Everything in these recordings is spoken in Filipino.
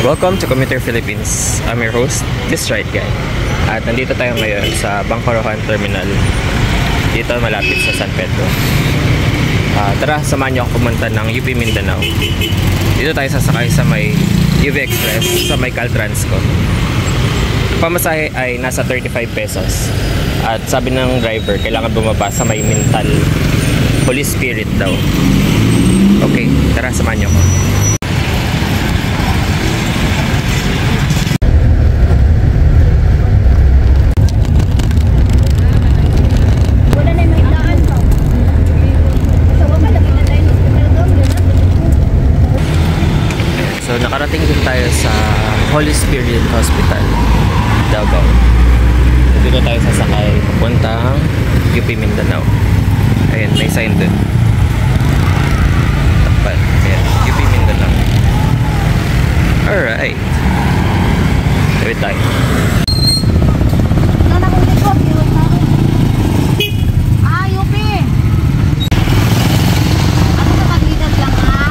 Welcome to Commuter Philippines. I'm your host, This Right Guy. At nandito tayo ngayon sa Bangkarohan Terminal. Dito malapit sa San Pedro. Tara, samahan niyo ako pumunta ng UP Mindanao. Dito tayo sasakay sa may UV Express, sa may Caltransco. Pamasahe ay nasa 35 pesos. At sabi ng driver, kailangan bumaba sa may Mintal Holy Spirit daw. Okay, tara, samahan niyo ako. So nakarating din tayo sa Holy Spirit Hospital, Davao. Dito tayo sasakay papuntang UP Mindanao. Ayan, may sign dun. Tapat. Ayan, UP Mindanao. Alright. Tawid tayo. UP! Ano sa magitan lang ha?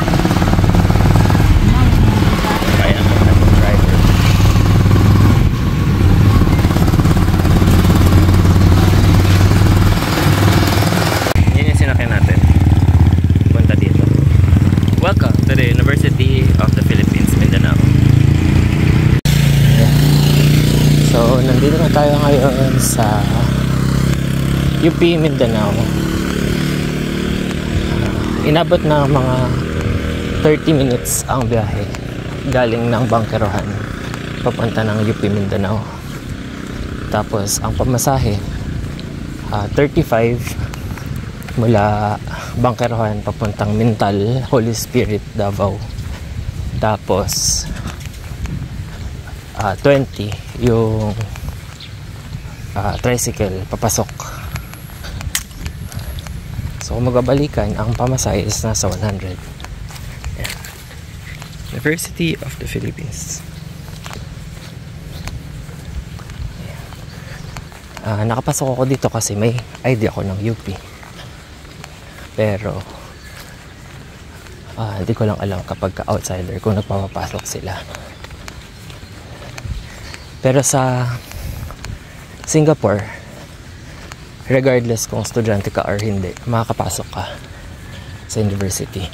Kaya ang driver. Yan yung sinakyan natin. Punta dito. Welcome to the University of the Philippines, Mindanao. Ayan. So, nandito na tayo ngayon sa UP Mindanao. Inabot na mga 30 minutes ang biyahe galing ng Bangkarohan papunta ng UP Mindanao. Tapos ang pamasahe 35 mula Bangkarohan papuntang Mintal Holy Spirit, Davao. Tapos 20 yung tricycle papasok. So kung magbabalikan, ang pamasahe is nasa 100. Ayan. University of the Philippines. Nakapasok ako dito kasi may ID ako ng UP. Pero hindi ko lang alam kapag ka-outsider kung nagpapapasok sila. Pero sa Singapore, regardless kung estudyante ka or hindi, makakapasok ka sa university.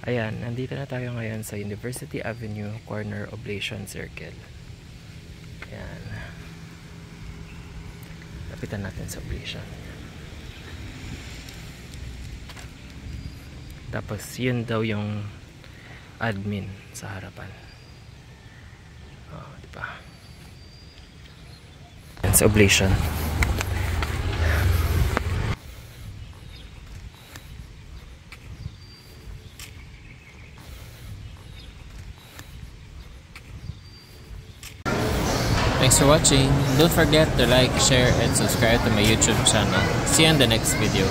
Ayan, nandito na tayo ngayon sa University Avenue, corner Oblation Circle. Ayan. Lapitan natin sa Oblation. Tapos yun daw yung admin sa harapan. Diba? Ayan, sa Oblation. Thanks for watching. Don't forget to like, share, and subscribe to my YouTube channel. See you on the next video.